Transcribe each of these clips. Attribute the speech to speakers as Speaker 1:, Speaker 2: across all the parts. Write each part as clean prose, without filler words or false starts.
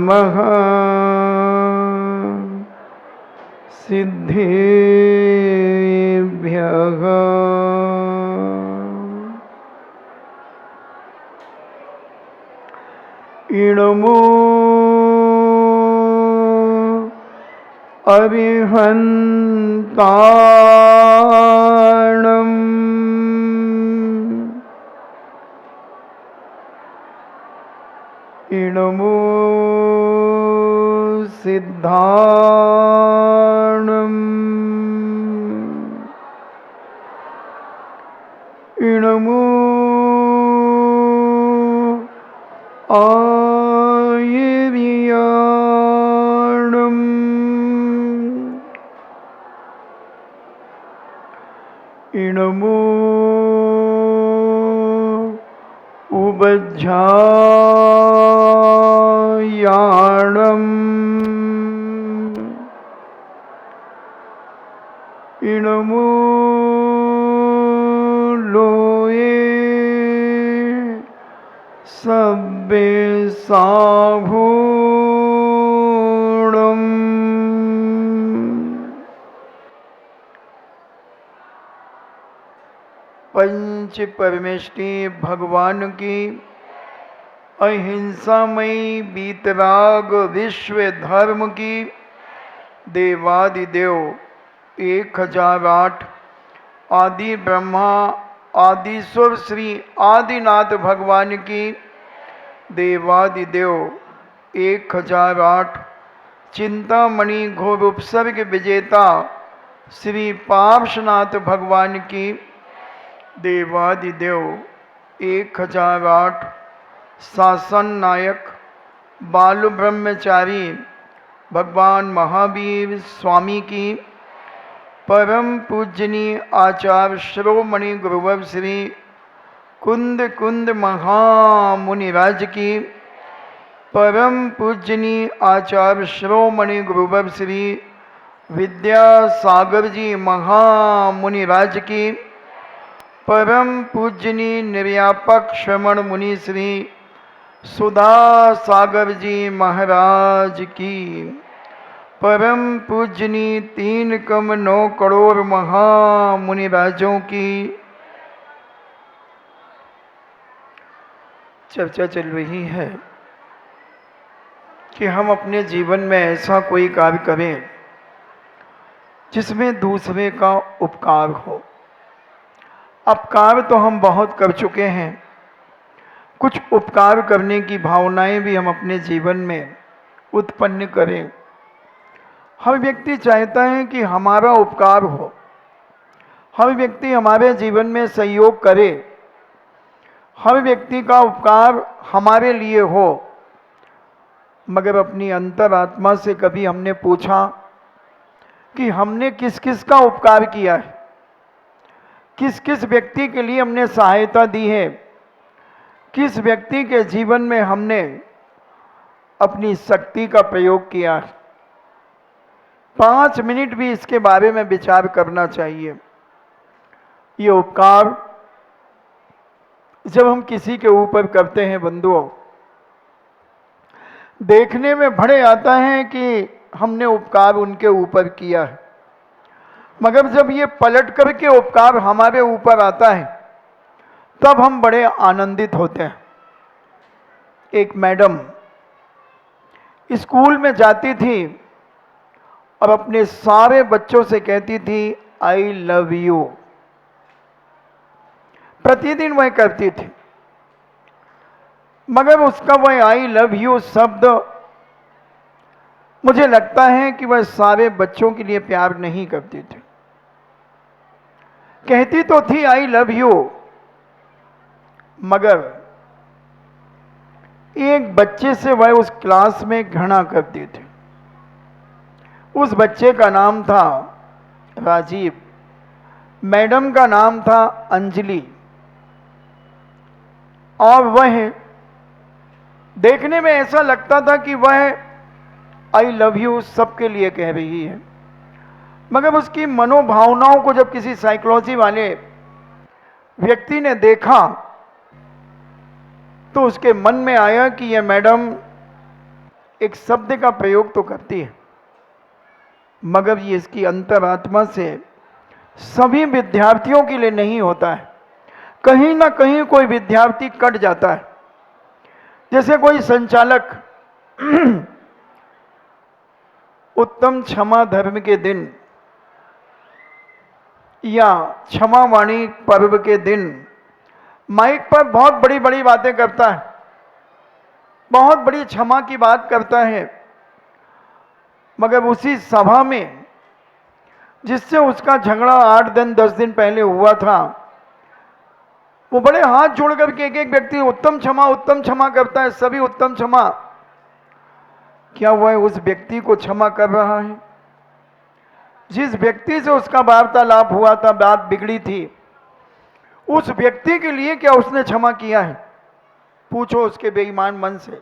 Speaker 1: नमः सिद्धेभ्यः। इणमो अरिहन्ताणम् इणमो सिद्धाणम् इणमो आयर्याणम् इणमो उबज्झायाणम् इणमो लोये सब्बे साभूणम्। पंच परमेष्टि भगवान की अहिंसामयी बीतराग विश्व धर्म की देवादिदेव 1008 आदि ब्रह्मा आदिश्वर श्री आदिनाथ भगवान की देवादिदेव 1008 चिंतामणि घोर उपसर्ग विजेता श्री पार्श्वनाथ भगवान की देवादिदेव 1008 शासन नायक बाल ब्रह्मचारी भगवान महावीर स्वामी की परम पूजनीय आचार्य श्रोमणि गुरुवर श्री कुंद कुंद महामुनिराज की परम पूजनीय आचार्य श्रोमणि गुरुवर श्री विद्यासागर जी महामुनिराज की परम पूजनीय निर्यापक श्रमण मुनि श्री सुधा सागर जी महाराज की परम पूजनीय 3,9 करोड़ महामुनिराजों की चर्चा चल रही है कि हम अपने जीवन में ऐसा कोई कार्य करें जिसमें दूसरे का उपकार हो। अपकार तो हम बहुत कर चुके हैं, कुछ उपकार करने की भावनाएं भी हम अपने जीवन में उत्पन्न करें। हर व्यक्ति चाहता है कि हमारा उपकार हो, हर व्यक्ति हमारे जीवन में सहयोग करे, हर व्यक्ति का उपकार हमारे लिए हो। मगर अपनी अंतरात्मा से कभी हमने पूछा कि हमने किस किस का उपकार किया है, किस किस व्यक्ति के लिए हमने सहायता दी है, किस व्यक्ति के जीवन में हमने अपनी शक्ति का प्रयोग किया है। 5 मिनट भी इसके बारे में विचार करना चाहिए। ये उपकार जब हम किसी के ऊपर करते हैं बंधुओं, देखने में बड़े आता है कि हमने उपकार उनके ऊपर किया है, मगर जब ये पलट करके उपकार हमारे ऊपर आता है तब हम बड़े आनंदित होते हैं। एक मैडम स्कूल में जाती थी और अपने सारे बच्चों से कहती थी आई लव यू। प्रतिदिन वह करती थी, मगर उसका वह आई लव यू शब्द मुझे लगता है कि वह सारे बच्चों के लिए प्यार नहीं करती थी। कहती तो थी आई लव यू, मगर एक बच्चे से वह उस क्लास में घृणा करती थी। उस बच्चे का नाम था राजीव, मैडम का नाम था अंजलि, और वह देखने में ऐसा लगता था कि वह आई लव यू सबके लिए कह रही है, मगर उसकी मनोभावनाओं को जब किसी साइकोलॉजी वाले व्यक्ति ने देखा तो उसके मन में आया कि यह मैडम एक शब्द का प्रयोग तो करती है, मगर ये इसकी अंतरात्मा से सभी विद्यार्थियों के लिए नहीं होता है। कहीं ना कहीं कोई विद्यार्थी कट जाता है। जैसे कोई संचालक उत्तम क्षमा धर्म के दिन या क्षमा वाणी पर्व के दिन माइक पर बहुत बड़ी बड़ी बातें करता है, बहुत बड़ी क्षमा की बात करता है, मगर उसी सभा में जिससे उसका झगड़ा 8 दिन 10 दिन पहले हुआ था, वो बड़े हाथ जोड़ करके एक एक व्यक्ति उत्तम क्षमा करता है, सभी उत्तम क्षमा। क्या वह उस व्यक्ति को क्षमा कर रहा है? जिस व्यक्ति से उसका वार्तालाप हुआ था, बात बिगड़ी थी, उस व्यक्ति के लिए क्या उसने क्षमा किया है? पूछो उसके बेईमान मन से।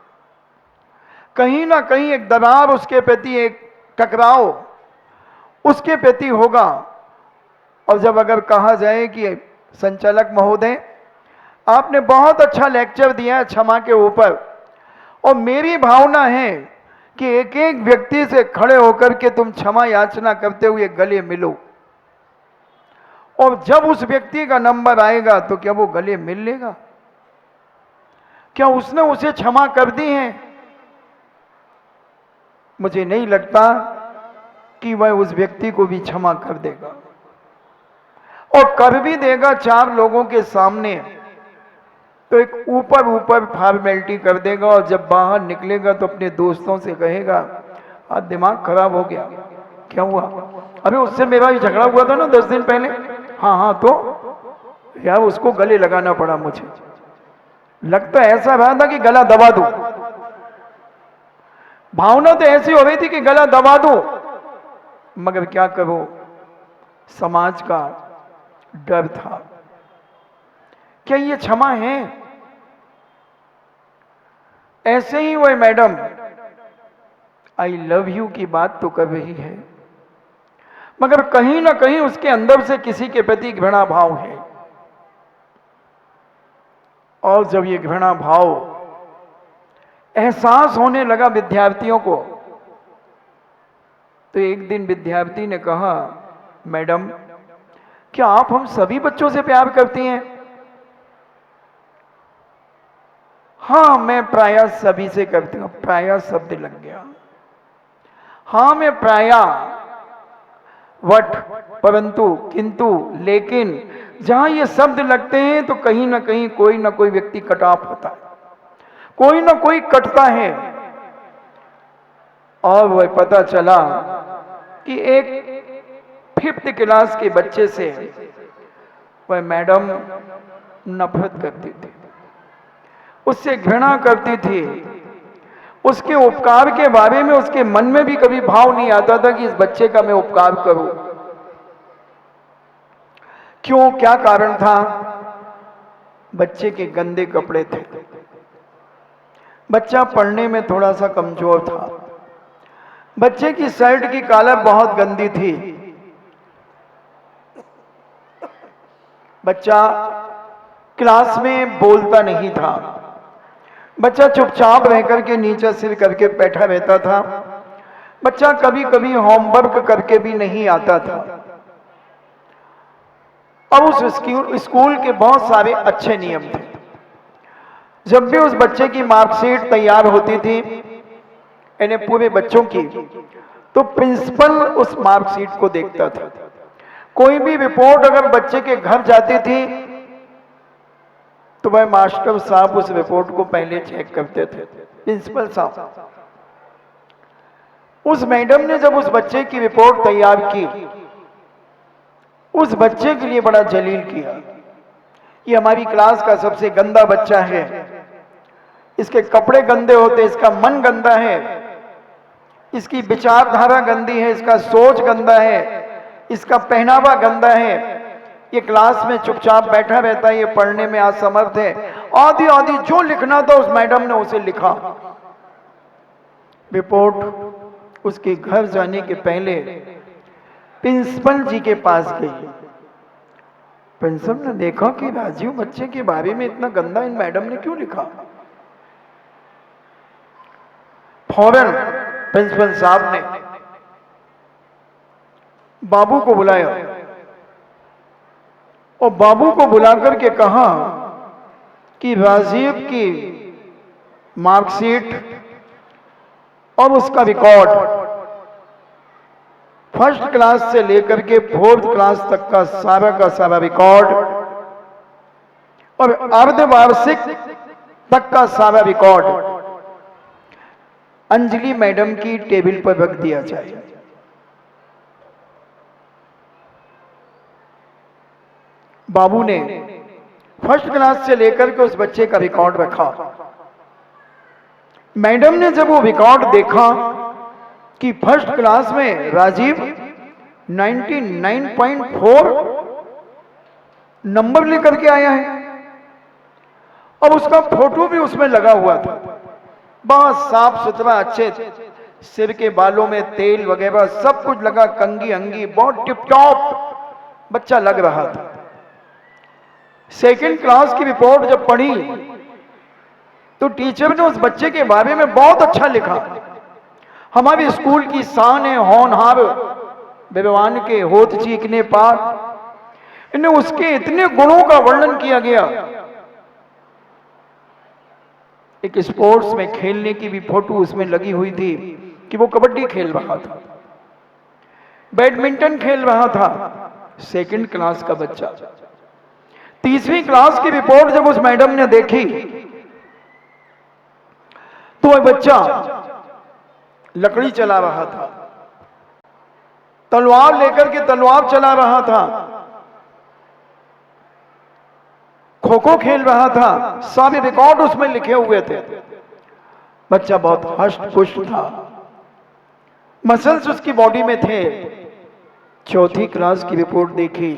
Speaker 1: कहीं ना कहीं एक दरार उसके प्रति, एक टकराव उसके प्रति होगा। और जब अगर कहा जाए कि संचालक महोदय, आपने बहुत अच्छा लेक्चर दिया है क्षमा के ऊपर, और मेरी भावना है कि एक एक व्यक्ति से खड़े होकर के तुम क्षमा याचना करते हुए गले मिलो, और जब उस व्यक्ति का नंबर आएगा तो क्या वो गले मिल लेगा? क्या उसने उसे क्षमा कर दी है? मुझे नहीं लगता कि वह उस व्यक्ति को भी क्षमा कर देगा, और कर भी देगा 4 लोगों के सामने तो एक ऊपर ऊपर फॉर्मेलिटी कर देगा, और जब बाहर निकलेगा तो अपने दोस्तों से कहेगा, आज दिमाग खराब हो गया। क्या हुआ? अरे उससे मेरा ही झगड़ा हुआ था ना 10 दिन पहले। हाँ, तो यार उसको गले लगाना पड़ा मुझे। लगता ऐसा रहा था कि गला दबा दूं, भावना तो ऐसी हो रही थी कि गला दबा दूं, मगर क्या करो, समाज का डर था। क्या ये क्षमा है? ऐसे ही वह मैडम आई लव यू की बात तो कर रही है, मगर कहीं ना कहीं उसके अंदर से किसी के प्रति घृणा भाव है। और जब ये घृणा भाव एहसास होने लगा विद्यार्थियों को, तो एक दिन विद्यार्थी ने कहा, मैडम क्या आप हम सभी बच्चों से प्यार करती हैं? हाँ, मैं प्रायः सभी से करती हूं। प्रायः शब्द लग गया। हाँ, मैं प्रायः, वट, परंतु, किंतु, लेकिन जहां ये शब्द लगते हैं तो कहीं ना कोई व्यक्ति कट ऑफ होता है, कोई ना कोई कटता है। और वह पता चला कि एक 5th क्लास के बच्चे से वह मैडम नफरत करती थी, उससे घृणा करती थी। उसके उपकार के बारे में उसके मन में भी कभी भाव नहीं आता था कि इस बच्चे का मैं उपकार करूं। क्यों? क्या कारण था? बच्चे के गंदे कपड़े थे, बच्चा पढ़ने में थोड़ा सा कमजोर था, बच्चे की शर्ट की कॉलर बहुत गंदी थी, बच्चा क्लास में बोलता नहीं था, बच्चा चुपचाप रह करके नीचे सिर करके बैठा रहता था, बच्चा कभी कभी होमवर्क करके भी नहीं आता था। अब उस स्कूल के बहुत सारे अच्छे नियम थे। जब भी उस बच्चे की मार्कशीट तैयार होती थी, इन्हें पूरे बच्चों की, तो प्रिंसिपल उस मार्कशीट को देखता था। कोई भी रिपोर्ट अगर बच्चे के घर जाती थी तो वह मास्टर साहब उस रिपोर्ट को पहले चेक करते थे, प्रिंसिपल साहब। उस मैडम ने जब उस बच्चे की रिपोर्ट तैयार की, उस बच्चे के लिए बड़ा जलील किया। ये हमारी क्लास का सबसे गंदा बच्चा है, इसके कपड़े गंदे होते, इसका मन गंदा है, इसकी विचारधारा गंदी है, इसका सोच गंदा है, इसका पहनावा गंदा है, ये क्लास में चुपचाप बैठा रहता है, ये पढ़ने में असमर्थ है, आदि आदि जो लिखना था उस मैडम ने उसे लिखा। रिपोर्ट उसके घर जाने के पहले प्रिंसिपल जी के पास गई। प्रिंसिपल ने देखा कि राजीव बच्चे के बारे में इतना गंदा इन मैडम ने क्यों लिखा। फौरन प्रिंसिपल साहब ने बाबू को बुलाया और बाबू को बुलाकर के कहा कि राजीव की मार्कशीट और उसका रिकॉर्ड फर्स्ट क्लास से लेकर के फोर्थ क्लास तक का सारा रिकॉर्ड और अर्धवार्षिक तक का सारा रिकॉर्ड अंजलि मैडम की टेबल पर रख दिया जाए। बाबू ने फर्स्ट क्लास से लेकर के उस बच्चे का रिकॉर्ड रखा। मैडम ने जब वो रिकॉर्ड देखा कि फर्स्ट क्लास में राजीव 99.4 नंबर लेकर के आया है और उसका फोटो भी उसमें लगा हुआ था, बहुत साफ सुथरा, अच्छे सिर के बालों में तेल वगैरह सब कुछ लगा, कंगी अंगी, बहुत टिप टॉप बच्चा लग रहा था। सेकंड क्लास की रिपोर्ट जब पढ़ी तो टीचर ने उस बच्चे के बारे में बहुत अच्छा लिखा। हमारे स्कूल की शान है, होनहार विद्वान के होत चीखने पार, इन्हें उसके इतने गुणों का वर्णन किया गया। एक स्पोर्ट्स में खेलने की भी फोटो उसमें लगी हुई थी कि वो कबड्डी खेल रहा था, बैडमिंटन खेल रहा था, सेकंड क्लास का बच्चा। तीसरी क्लास की रिपोर्ट जब उस मैडम ने देखी तो वह बच्चा लकड़ी चला रहा था, तलवार लेकर के तलवार चला रहा था, खो खो खेल रहा था, सारे रिकॉर्ड उसमें लिखे हुए थे। बच्चा बहुत हष्ट पुष्ट था, मसल्स उसकी बॉडी में थे। चौथी क्लास की रिपोर्ट देखी,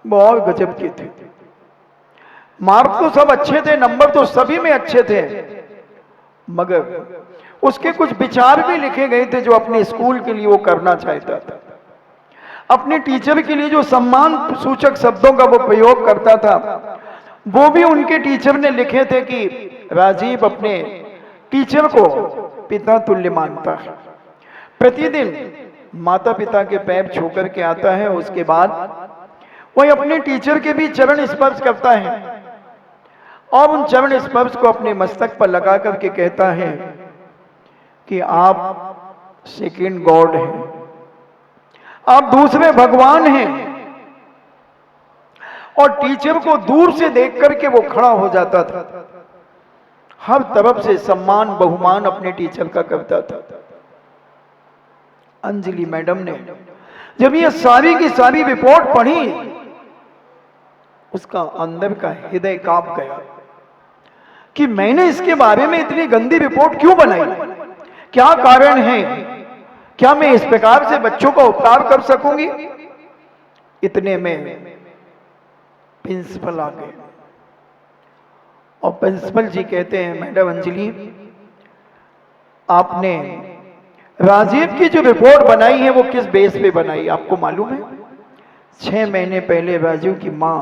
Speaker 1: बहुत गजब के थे। मार्क तो सब अच्छे थे, नंबर तो सभी में अच्छे थे, मगर उसके कुछ विचार भी लिखे गए थे जो अपने स्कूल के लिए वो करना चाहता था। अपने टीचर के लिए जो सम्मान सूचक शब्दों का वो प्रयोग करता था, वो भी उनके टीचर ने लिखे थे कि राजीव अपने टीचर को पिता तुल्य मानता है, प्रतिदिन माता पिता के पैर छू करके आता है, उसके बाद वह अपने टीचर के भी चरण स्पर्श करता है और उन चरण स्पर्श को अपने मस्तक पर लगा करके कहता है कि आप सेकंड गॉड हैं, आप दूसरे भगवान हैं। और टीचर को दूर से देख करके वो खड़ा हो जाता था, हर तरफ से सम्मान बहुमान अपने टीचर का करता था। अंजलि मैडम ने जब ये सारी की सारी रिपोर्ट पढ़ी, उसका अंदर का हृदय कांप गया कि मैंने इसके बारे में इतनी गंदी रिपोर्ट क्यों बनाई, क्या कारण है, क्या मैं इस प्रकार से बच्चों का उपकार कर सकूंगी। इतने में प्रिंसिपल आ गए और प्रिंसिपल जी कहते हैं, मैडम अंजलि, आपने राजीव की जो रिपोर्ट बनाई है वो किस बेस पे बनाई आपको मालूम है? 6 महीने पहले राजीव की मां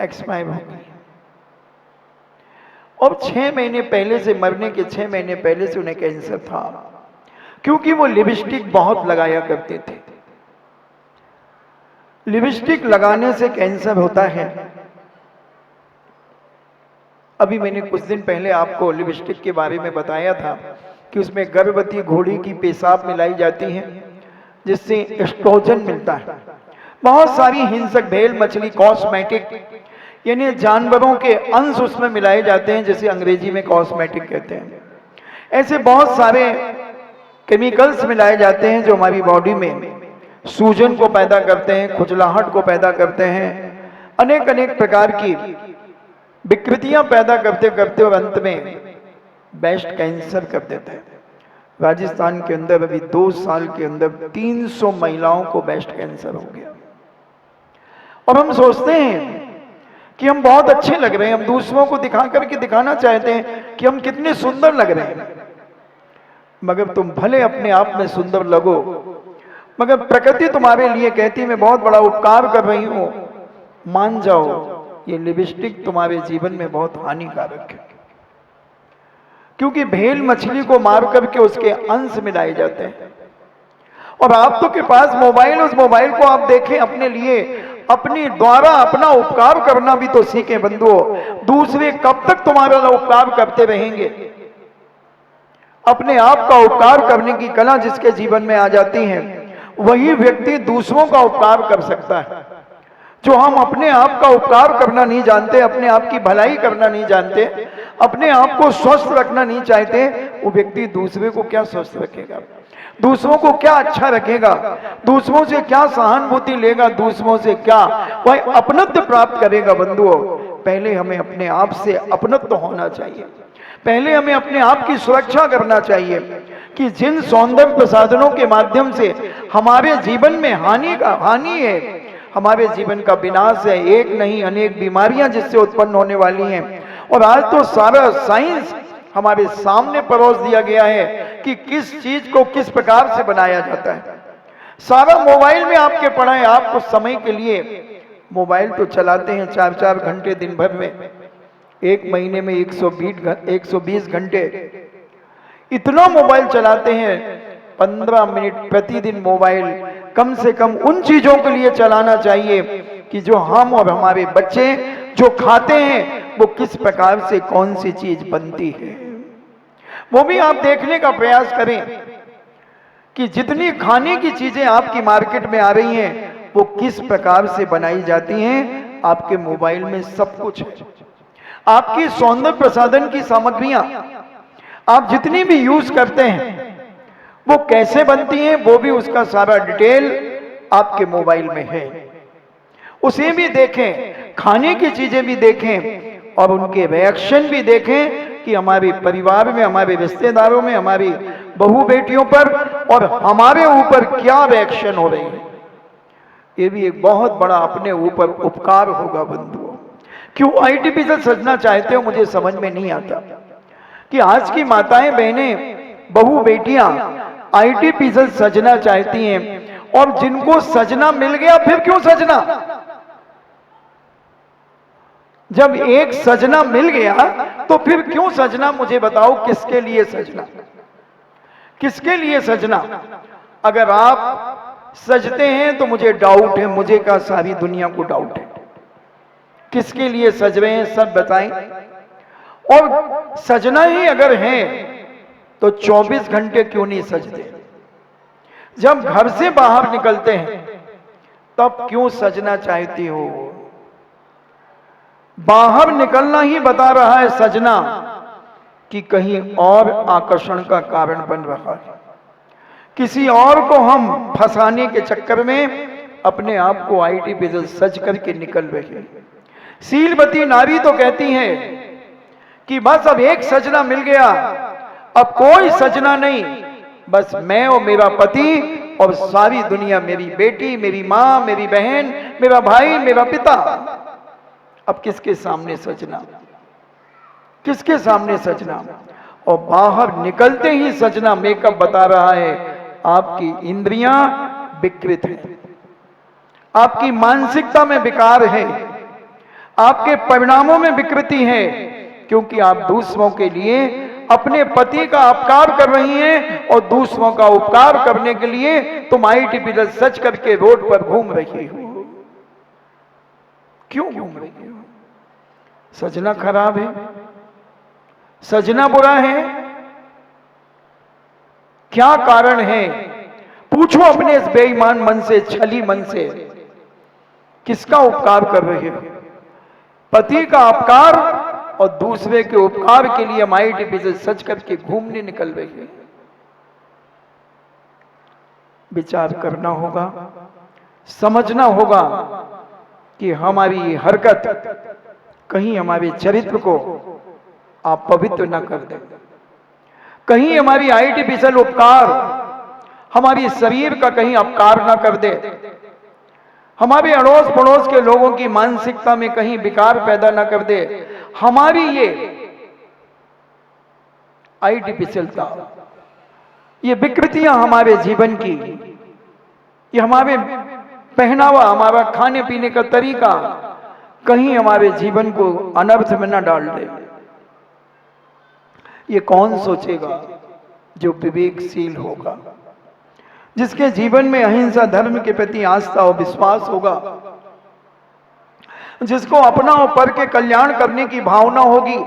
Speaker 1: एक्सपायर हो गई और 6 महीने पहले से, मरने के 6 महीने पहले से उन्हें कैंसर था, क्योंकि वो लिपस्टिक बहुत लगाया करते थे। लिपस्टिक लगाने से कैंसर होता है। अभी मैंने कुछ दिन पहले आपको लिपस्टिक के बारे में बताया था कि उसमें गर्भवती घोड़ी की पेशाब मिलाई जाती है जिससे एस्ट्रोजन मिलता है। बहुत सारी हिंसक भेल मछली, कॉस्मेटिक, यानी जानवरों के अंश उसमें मिलाए जाते हैं, जिसे अंग्रेजी में कॉस्मेटिक कहते हैं। ऐसे बहुत सारे केमिकल्स मिलाए जाते हैं जो हमारी बॉडी में सूजन को पैदा करते हैं, खुजलाहट को पैदा करते हैं, अनेक अनेक प्रकार की विकृतियां पैदा करते करते और अंत में ब्रेस्ट कैंसर कर देते हैं। राजस्थान के अंदर अभी 2 साल के अंदर 300 महिलाओं को ब्रेस्ट कैंसर हो गया। और हम सोचते हैं कि हम बहुत अच्छे लग रहे हैं, हम दूसरों को दिखा करके दिखाना चाहते हैं कि हम कितने सुंदर लग रहे हैं, मगर तुम भले अपने आप में सुंदर लगो, मगर प्रकृति तुम्हारे लिए कहती मैं बहुत बड़ा उपकार कर रही हूं, मान जाओ ये लिपस्टिक तुम्हारे जीवन में बहुत हानिकारक है। क्योंकि भेल मछली को मार करके उसके अंश मिलाए जाते हैं। और आप तो के पास मोबाइल, उस मोबाइल को आप देखें अपने लिए, अपनी द्वारा अपना उपकार करना भी तो सीखें बंधुओं। दूसरे कब तक तुम्हारा उपकार करते रहेंगे? अपने आप का उपकार करने की कला जिसके जीवन में आ जाती है, वही व्यक्ति दूसरों का उपकार कर सकता है। जो हम अपने आप का उपकार करना नहीं जानते, अपने आप की भलाई करना नहीं जानते, अपने आप को स्वस्थ रखना नहीं चाहते, वो व्यक्ति दूसरे को क्या स्वस्थ रखेगा? दूसरों को क्या अच्छा रखेगा? दूसरों से क्या सहानुभूति लेगा? दूसरों से क्या वह अपनत्व प्राप्त करेगा? बंधुओं, पहले हमें अपने आप से अपनत्व होना चाहिए। पहले हमें अपने आप की सुरक्षा करना चाहिए कि जिन सौंदर्य प्रसाधनों के माध्यम से हमारे जीवन में हानि है, हमारे जीवन का विनाश है, एक नहीं अनेक बीमारियां जिससे उत्पन्न होने वाली हैं। और आज तो सारा साइंस हमारे सामने परोस दिया गया है कि किस चीज को किस प्रकार से बनाया जाता है। सारा मोबाइल में आपके पड़ा है। आप कुछ समय के लिए मोबाइल तो चलाते हैं 4-4 घंटे दिन भर में, एक महीने में 120 घंटे, इतना मोबाइल चलाते हैं। 15 मिनट प्रतिदिन मोबाइल कम से कम उन चीजों के लिए चलाना चाहिए कि जो हम और हमारे बच्चे जो खाते हैं वो किस प्रकार से कौन सी चीज बनती है, वो भी आप देखने का प्रयास करें कि जितनी खाने की चीजें आपकी मार्केट में आ रही हैं वो किस प्रकार से बनाई जाती हैं। आपके मोबाइल में सब कुछ है। आपकी सौंदर्य प्रसाधन की सामग्रियां आप जितनी भी यूज करते हैं वो कैसे बनती हैं, वो भी उसका सारा डिटेल आपके मोबाइल में है। उसे भी देखें, खाने की चीजें भी देखें और उनके रिएक्शन भी देखें कि हमारे परिवार में, हमारे रिश्तेदारों में, हमारी बहू बेटियों पर और हमारे ऊपर क्या रिएक्शन हो रही है। ये भी एक बहुत बड़ा अपने ऊपर उपकार होगा बंधुओं। क्यों आर्टिफिशियल सजना चाहते हो मुझे समझ में नहीं आता कि आज की माताएं बहनें बहू बेटियां आर्टिफिशियल सजना चाहती हैं, और जिनको सजना मिल गया फिर क्यों सजना? जब एक सजना मिल गया तो फिर क्यों सजना? मुझे बताओ किसके लिए सजना, किसके लिए सजना? अगर आप सजते हैं तो मुझे डाउट है, मुझे क्या सारी दुनिया को डाउट है किसके लिए सज रहे हैं, सब बताएं। और सजना ही अगर है तो 24 घंटे क्यों नहीं सजते? जब घर से बाहर निकलते हैं तब क्यों सजना चाहती हो? बाहर निकलना ही बता रहा है सजना कि कहीं और आकर्षण का कारण बन रहा है। किसी और को हम फंसाने के चक्कर में अपने आप को आर्टिफिशियल सज करके निकल रहे हैं। शीलवती नारी तो कहती है कि बस अब एक सजना मिल गया, अब कोई सजना नहीं, बस मैं और मेरा पति और सारी दुनिया, मेरी बेटी, मेरी मां, मेरी बहन, मेरा भाई, मेरा पिता। अब किसके सामने सजना, किसके सामने सजना? और बाहर निकलते ही सजना मेकअप बता रहा है आपकी इंद्रियां विकृत हैं, आपकी मानसिकता में विकार है, आपके परिणामों में विकृति है, क्योंकि आप दूसरों के लिए अपने पति का अपकार कर रही हैं और दूसरों का उपकार करने के लिए तुम आर्टिफिशियल सच करके रोड पर घूम रही हो। क्यों घूम रही हो? सजना खराब है, सजना बुरा है, क्या कारण है? पूछो अपने इस बेईमान मन से, छली मन से, किसका उपकार कर रहे हो? पति का अपकार और दूसरे के उपकार के लिए हम आर्टिफिशियल सच करके घूमने निकल रहे हैं। विचार करना होगा, समझना होगा कि हमारी हरकत कहीं हमारे चरित्र को आप पवित्र न कर दें, कहीं हमारी आर्टिफिशियल उपकार हमारी शरीर का कहीं अपकार न कर दे, हमारे अड़ोस पड़ोस के लोगों की मानसिकता में कहीं विकार पैदा न कर दे। हमारी ये आर्टिफिशियलता, ये विकृतियां हमारे जीवन की, ये हमारे पहनावा, हमारा खाने पीने का तरीका कहीं हमारे जीवन को अनर्थ में न डाल दे। ये कौन सोचेगा? जो विवेकशील होगा, जिसके जीवन में अहिंसा धर्म के प्रति आस्था और विश्वास होगा, जिसको अपना और पर के कल्याण करने की भावना होगी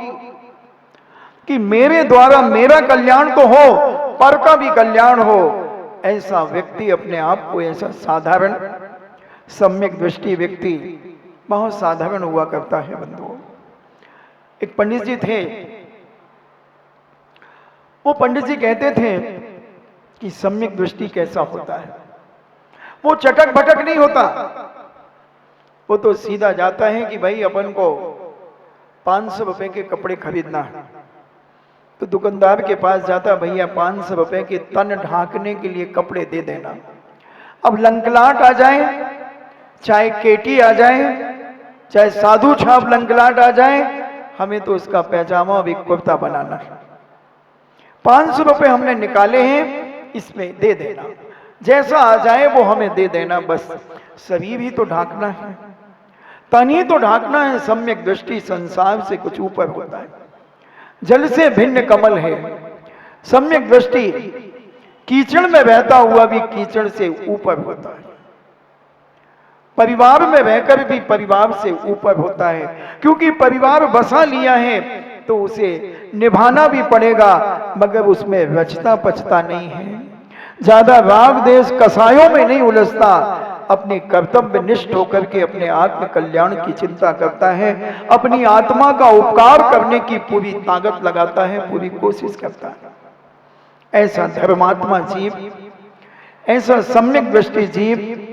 Speaker 1: कि मेरे द्वारा मेरा कल्याण तो हो, पर का भी कल्याण हो, ऐसा व्यक्ति अपने आप को ऐसा साधारण सम्यक दृष्टि व्यक्ति बहुत साधारण हुआ करता है। बंधुओं, एक पंडित जी थे, वो पंडित जी कहते थे कि सम्यक दृष्टि कैसा होता है। वो चटक भटक नहीं होता, वो तो सीधा जाता है कि भाई अपन को 500 रुपए के कपड़े खरीदना है, तो दुकानदार के पास जाता, भैया 500 रुपए के तन ढांकने के लिए कपड़े दे देना। अब लंकलाट आ जाए, चाहे केटी आ जाए, चाहे साधु छाप लंकलाट आ जाए, हमें तो उसका पैजामा भी कुर्ता बनाना है। 500 रुपए हमने निकाले हैं, इसमें दे देना, जैसा आ जाए वो हमें दे देना, बस शरीर ही तो ढांकना है, तन ही तो ढांकना है। सम्यक दृष्टि संसार से कुछ ऊपर होता है, जल से भिन्न कमल है। सम्यक दृष्टि कीचड़ में बहता हुआ भी कीचड़ से ऊपर होता है, परिवार में रहकर भी परिवार से ऊपर होता है, क्योंकि परिवार बसा लिया है तो उसे निभाना भी पड़ेगा, मगर उसमें रचता पचता नहीं है, ज्यादा राग देश कसायों में नहीं उलझता, अपने कर्तव्य निष्ठ होकर के अपने आत्म कल्याण की चिंता करता है, अपनी आत्मा का उपकार करने की पूरी ताकत लगाता है, पूरी कोशिश करता है। ऐसा धर्मात्मा जीव, ऐसा सम्यक दृष्टि जीव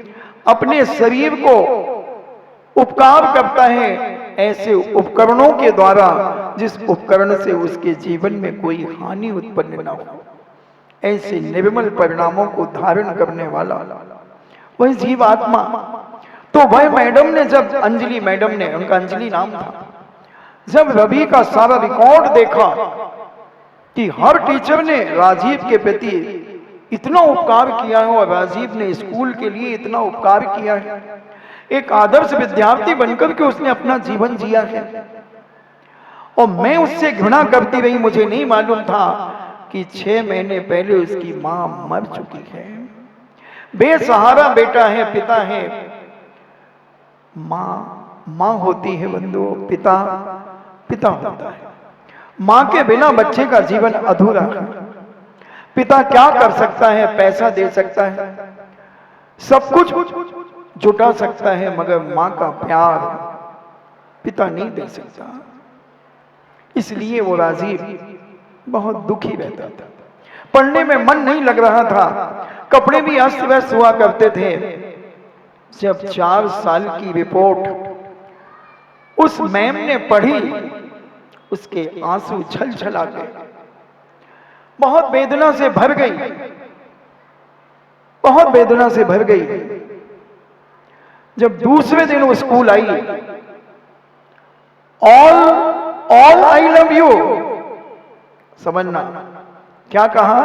Speaker 1: अपने शरीर को उपकार करता है ऐसे उपकरणों के द्वारा जिस उपकरण से उसके जीवन में कोई हानि उत्पन्न न हो, ऐसे निर्मल परिणामों को धारण करने वाला वही जीव आत्मा। तो वह मैडम ने, जब अंजलि मैडम ने, उनका अंजलि नाम था, जब रवि का सारा रिकॉर्ड देखा कि हर टीचर ने राजीव के प्रति इतना उपकार किया है और राजीव ने स्कूल के लिए इतना उपकार किया है, एक आदर्श विद्यार्थी बनकर के उसने अपना जीवन जिया है, और मैं उससे घृणा करती रही। मुझे नहीं मालूम था कि 6 महीने पहले उसकी मां मर चुकी है। बेसहारा बेटा है, पिता है, मां होती है बंधुओं, पिता होता है। मां के बिना बच्चे का जीवन अधूरा है। पिता क्या कर सकता है? पैसा दे सकता है, सब कुछ जुटा सकता है, मगर मां का प्यार पिता नहीं दे सकता। इसलिए वो राजीव बहुत दुखी रहता था, पढ़ने में मन नहीं लग रहा था, कपड़े भी अस्त व्यस्त हुआ करते थे। जब 4 साल की रिपोर्ट उस मैम ने पढ़ी, उसके आंसू छलछला गए, बहुत वेदना से भर गई, बहुत वेदना से भर गई। जब दूसरे दिन वो school I, all I love you, समझना क्या कहा?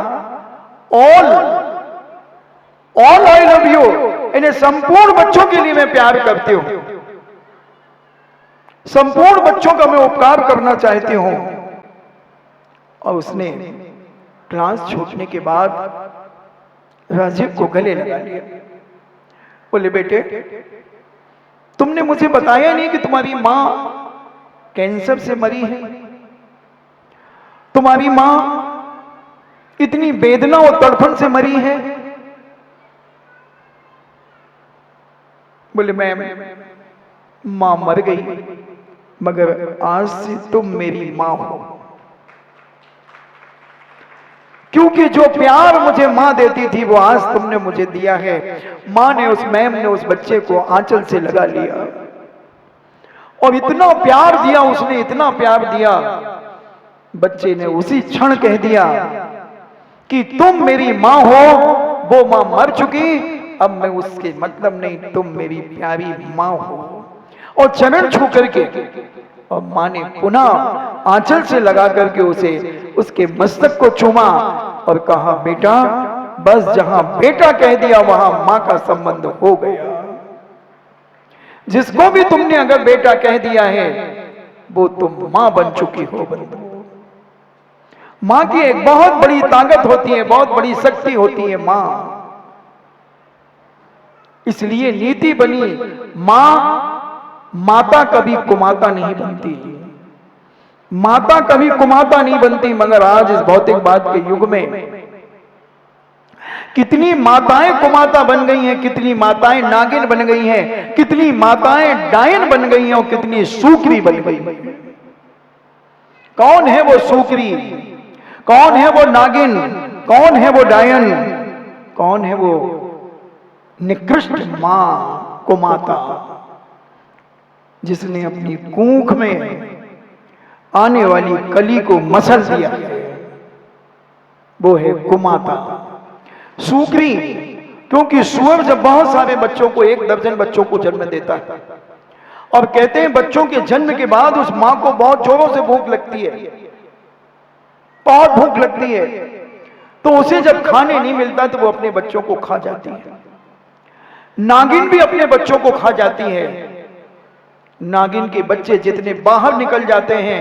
Speaker 1: ऑल आई लव यू, इन्हें संपूर्ण बच्चों के लिए मैं प्यार करती हूं, संपूर्ण बच्चों का मैं उपकार करना चाहती हूं। और उसने क्लास छूटने के बाद राजीव को गले लगा लिया, बोले बेटे तुमने मुझे बताया नहीं कि तुम्हारी मां कैंसर से मरी है, तुम्हारी मां इतनी वेदना और तड़फन से मरी है। बोले मैम मां मर गई, मगर आज से तुम मेरी मां हो, क्योंकि जो प्यार मुझे मां देती थी वो आज तुमने मुझे दिया है। मां ने, उस मैम ने उस बच्चे को आंचल से लगा लिया और इतना प्यार दिया, उसने इतना प्यार दिया, बच्चे ने उसी क्षण कह दिया कि तुम मेरी मां हो, वो मां मर चुकी, अब मैं उसके मतलब नहीं, तुम मेरी प्यारी मां हो। और चरण छू करके और मां ने पुनः आंचल से लगा करके उसे, उसके मस्तक को चूमा और कहा बेटा बस जहां बेटा कह दिया वहां मां का संबंध हो गया। जिसको भी तुमने अगर बेटा कह दिया है वो तुम मां बन चुकी हो बंधु। मां की एक बहुत बड़ी ताकत होती है, बहुत बड़ी शक्ति होती है मां। इसलिए नीति बनी, माता कभी कुमाता नहीं बनती, माता कभी कुमाता नहीं बनती। मगर आज इस भौतिकवाद के युग में कितनी माताएं कुमाता बन गई हैं, कितनी माताएं नागिन बन गई हैं, कितनी माताएं डायन बन गई हैं और कितनी सूकरी बन गई हैं। कौन है वो सूकरी, कौन है वो नागिन, कौन है वो डायन, कौन है वो निकृष्ट मां कुमाता जिसने अपनी कूख में आने वाली कली को मसल दिया है? वो है कुमाता, सूकरी। क्योंकि सुअर जब बहुत सारे बच्चों को, 1 दर्जन बच्चों को जन्म देता है और कहते हैं बच्चों के जन्म के बाद उस मां को बहुत जोरों से भूख लगती है, बहुत भूख लगती है, तो उसे जब खाने नहीं मिलता तो वो अपने बच्चों को खा जाती है। नागिन भी अपने बच्चों को खा जाती है। नागिन के बच्चे जितने बाहर निकल जाते हैं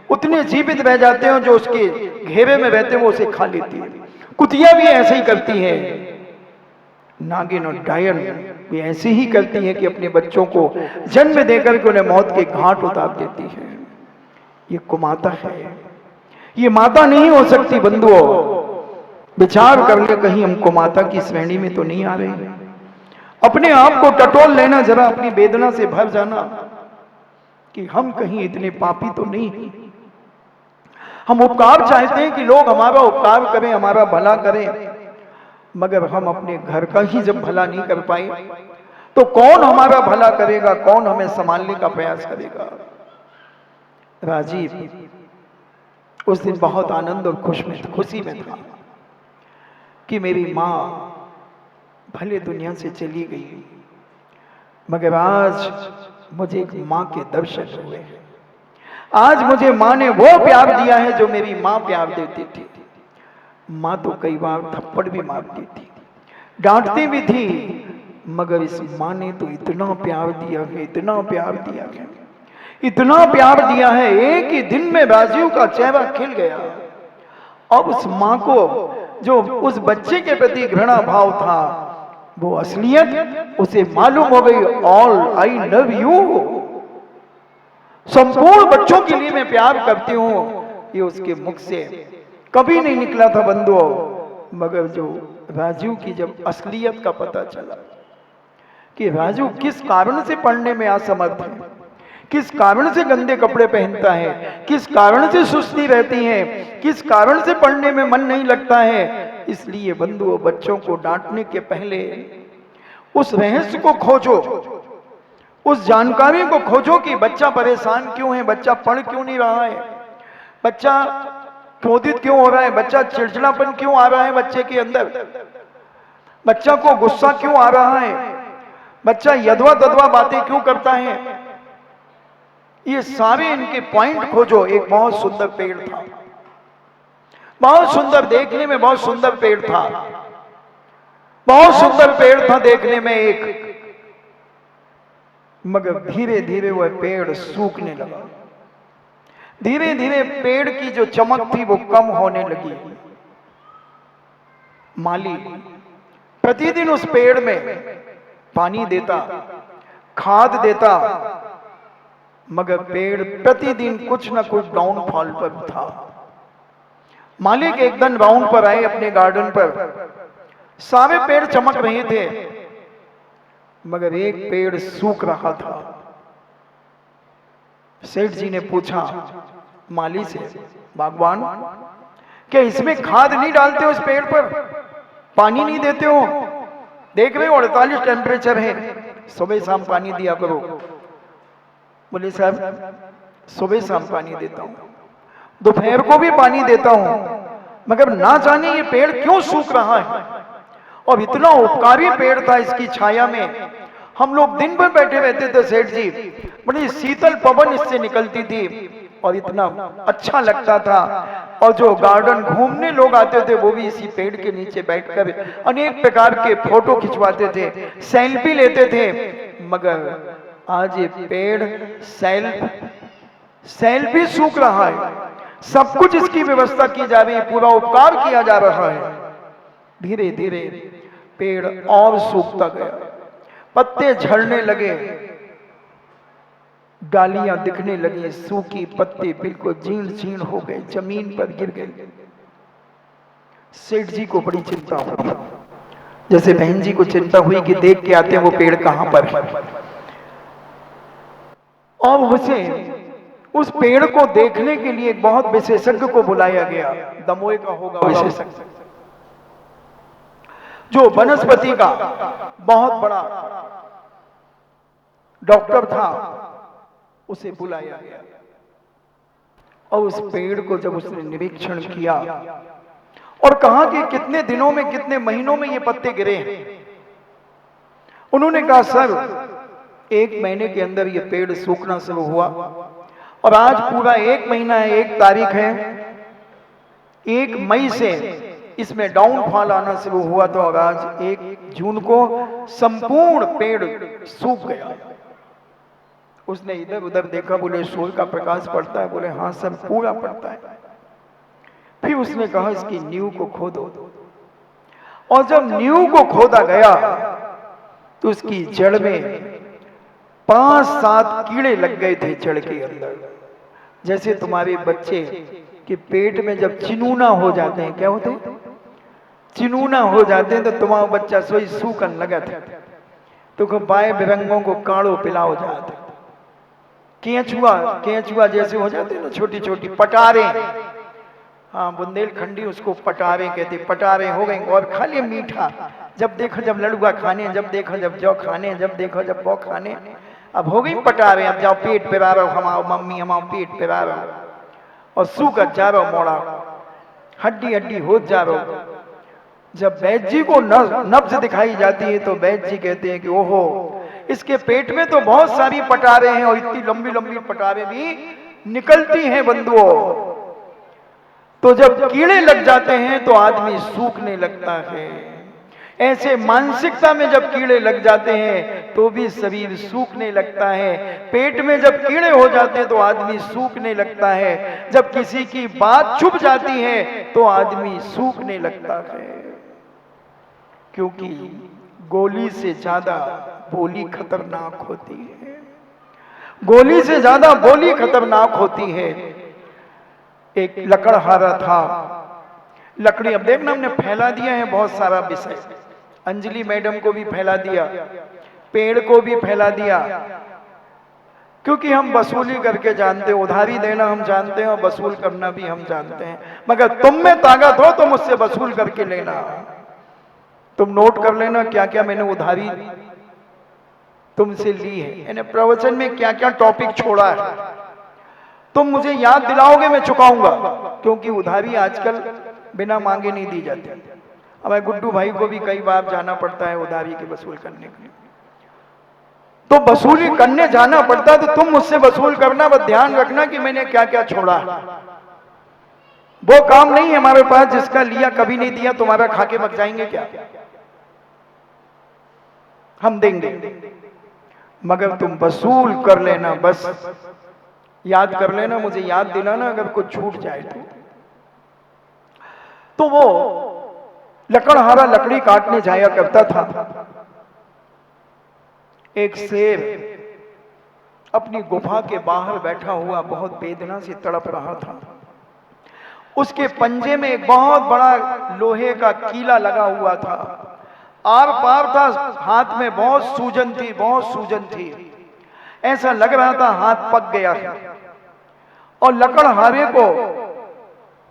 Speaker 1: उतने जीवित रह जाते हैं, जो उसके घेरे में रहते हैं वो उसे खा लेती है। कुतिया भी ऐसे ही करती है, नागिन और डायन भी ऐसे ही करती है कि अपने बच्चों को जन्म देकर के उन्हें मौत के घाट उतार देती है। ये कुमाता है, ये माता नहीं हो सकती। बंधुओं, विचार कर ले, कहीं हम कुमाता की श्रेणी में तो नहीं आ रहे। अपने आप को टटोल लेना, जरा अपनी वेदना से भर जाना कि हम कहीं इतने पापी तो नहीं हैं। हम उपकार चाहते हैं कि लोग हमारा उपकार करें, हमारा भला करें, मगर हम अपने घर का ही जब भला नहीं कर पाए तो कौन हमारा भला करेगा, कौन हमें संभालने का प्रयास करेगा? राजीव उस दिन बहुत आनंद और खुशी में था कि मेरी मां भले दुनिया से चली गई, मगर आज मुझे एक मां के दर्शन हुए हैं। आज मुझे मां ने वो प्यार दिया है जो मेरी मां प्यार देती थी। मां तो कई बार थप्पड़ भी मारती थी, डांटती भी थी, मगर इस मां ने तो इतना प्यार दिया है, इतना प्यार दिया है, इतना प्यार दिया है। एक ही दिन में राजीव का चेहरा खिल गया। अब उस मां को जो उस बच्चे के प्रति घृणा भाव था, वो असलियत उसे मालूम हो गई। ऑल आई लव यू, संपूर्ण बच्चों के लिए मैं प्यार करती हूं, ये उसके मुख से कभी नहीं निकला था बंधुओं। मगर जो राजू की जब असलियत का पता चला कि राजू किस कारण से पढ़ने में असमर्थ है, किस कारण से गंदे कपड़े पहनता है, किस कारण से सुस्ती रहती है, किस कारण से पढ़ने में मन नहीं लगता है, इसलिए बंधुओं बच्चों को डांटने के पहले उस रहस्य को खोजो, उस जानकारी को खोजो कि बच्चा परेशान क्यों है, बच्चा पढ़ क्यों नहीं रहा है, बच्चा क्रोधित क्यों हो रहा है, बच्चा चिड़चिड़ापन क्यों आ रहा है बच्चे के अंदर, बच्चा को गुस्सा क्यों आ रहा है, बच्चा यदवा तदवा बातें क्यों करता है। ये सारे इनके पॉइंट खोजो। एक बहुत सुंदर पेड़ था, बहुत सुंदर, देखने में बहुत सुंदर पेड़ था, बहुत सुंदर पेड़ था देखने में एक, मगर धीरे धीरे वह पेड़ सूखने लगा। धीरे धीरे पेड़ की जो चमक थी वो कम होने लगी। माली प्रतिदिन उस पेड़ में पानी देता, खाद देता, मगर पेड़ प्रतिदिन कुछ न कुछ डाउनफॉल पर था। मालिक एक दिन राउंड पर आए अपने गार्डन पर, सारे पेड़ चमक रहे थे, मगर एक पेड़ सूख रहा था। सेठ जी ने पूछा माली से, बागवान क्या इसमें खाद नहीं डालते हो, इस पेड़ पर पानी नहीं देते हो? देख रहे हो 48 टेम्परेचर है, सुबह शाम पानी दिया करो। बोले साहब सुबह शाम पानी देता हूं, दोपहर को भी पानी देता हूं, मगर ना जाने ये पेड़ क्यों सूख रहा है। और इतना उपकारी पेड़ था, इसकी छाया में हम लोग दिन भर बैठे रहते थे। सेठ जी बड़ी शीतल पवन इससे निकलती थी और इतना अच्छा लगता था। और जो गार्डन घूमने लोग आते थे वो भी इसी पेड़ के नीचे बैठकर अनेक प्रकार के फोटो खिंचवाते थे, सेल्फी लेते थे। मगर आज ये पेड़ सेल्फी सूख रहा है, सब कुछ इसकी व्यवस्था की जा रही है, पूरा उपकार किया जा रहा है। धीरे धीरे पेड़ और सूखता गया, पत्ते झड़ने लगे, डालियां दिखने लगी, सूखी पत्ते बिल्कुल जीर्ण जीर्ण हो गए, जमीन पर गिर गए। सेठ जी को बड़ी चिंता हुई, जैसे बहन जी को चिंता हुई कि देख के आते हैं वो पेड़ कहां पर है। और उसे उस पेड़ को देखने के लिए एक बहुत विशेषज्ञ को बुलाया गया। दमोह का होगा विशेषज्ञ, जो वनस्पति का बहुत बड़ा डॉक्टर था, उसे बुलाया गया। और उस पेड़ को जब उसने निरीक्षण किया और कहा कि कितने दिनों में, कितने महीनों में ये पत्ते गिरे हैं, उन्होंने कहा सर 1 महीने के अंदर ये पेड़ सूखना शुरू हुआ और आज पूरा 1 महीना है, 1 तारीख है, 1 मई से इसमें डाउनफॉल आना शुरू हुआ, तो और आज 1 जून को संपूर्ण पेड़ सूख गया। उसने इधर उधर देखा, बोले सूर्य का प्रकाश पड़ता है? बोले हाँ सर पूरा पड़ता है। फिर उसने कहा इसकी नींव को खोदो, और जब नींव को खोदा गया तो उसकी जड़ में 5-7 कीड़े लग गए थे जड़ के अंदर। जैसे तुम्हारे बच्चे के पेट में जब चिनूना हो जाते हैं, क्या होते हैं? चिनूना हो जाते हैं, तो तुम्हारा बच्चा सोई सूखन लगा था, तो बाएं बिरंगों को काढ़ो पिलाओ जाते, केंचुआ जैसे हो जाते हैं ना, छोटी छोटी पटारे, हाँ बुंदेलखंडी उसको पटारे कहते, पटारे हो गए। और खाली मीठा, जब देखो जब लड़ुआ खाने, जब देखो जब जौ खाने, जब देखो जब बौ खाने, अब हो गई पटारे। अब जाओ पेट पे रहो, हमारा मम्मी हमारा पेट पे रहो, और सूखा जा रहो मोड़ा, हड्डी हड्डी हो जा रहो। जब वैद्य जी को नब्ज दिखाई जाती है तो वैद्य जी कहते हैं कि ओहो इसके पेट में तो बहुत सारी पटारे हैं, और इतनी लंबी लंबी पटारे भी निकलती हैं बंधुओं। तो जब कीड़े लग जाते हैं तो आदमी सूखने लगता है। ऐसे मानसिकता में जब कीड़े लग जाते हैं तो भी शरीर सूखने लगता है। पेट में जब कीड़े हो जाते हैं तो आदमी सूखने लगता है। जब किसी की बात छुप जाती है तो आदमी सूखने लगता है, क्योंकि गोली से ज्यादा बोली खतरनाक होती है। गोली से ज्यादा बोली खतरनाक होती है। एक लकड़हारा था, लकड़ी, अब देखना हमने फैला दिया है बहुत सारा विषय, अंजलि मैडम को भी फैला दिया, पेड़ को भी फैला दिया, क्योंकि हम वसूली करके जानते हैं, उधारी देना हम जानते हैं और वसूल करना भी हम जानते हैं। मगर तुम में ताकत हो तो मुझसे वसूल करके लेना। तुम नोट कर लेना क्या क्या मैंने उधारी तुमसे ली है, यानी प्रवचन में क्या क्या टॉपिक छोड़ा है, तुम मुझे याद दिलाओगे मैं चुकाऊंगा, क्योंकि उधारी आजकल बिना मांगे नहीं दी जाती। हमारे गुड्डू भाई को भी कई बार जाना पड़ता है उधारी की वसूल करने के लिए, तो वसूली करने जाना पड़ता है, तो तुम मुझसे वसूल करना, बस ध्यान रखना कि मैंने क्या क्या छोड़ा। वो काम नहीं है हमारे पास जिसका लिया कभी नहीं दिया, तुम्हारा खाके मत जाएंगे क्या? हम देंगे, मगर तुम वसूल कर लेना, बस याद कर लेना, मुझे याद दिलाना अगर कुछ छूट जाए तो। वो लकड़हारा लकड़ी काटने जाया करता था। एक शेर अपनी गुफा के बाहर बैठा हुआ बहुत वेदना से तड़प रहा था। उसके पंजे में एक बहुत बड़ा लोहे का कीला लगा हुआ था, आर पार था, हाथ में बहुत सूजन थी, बहुत सूजन थी, ऐसा लग रहा था हाथ पक गया है। और लकड़हारे को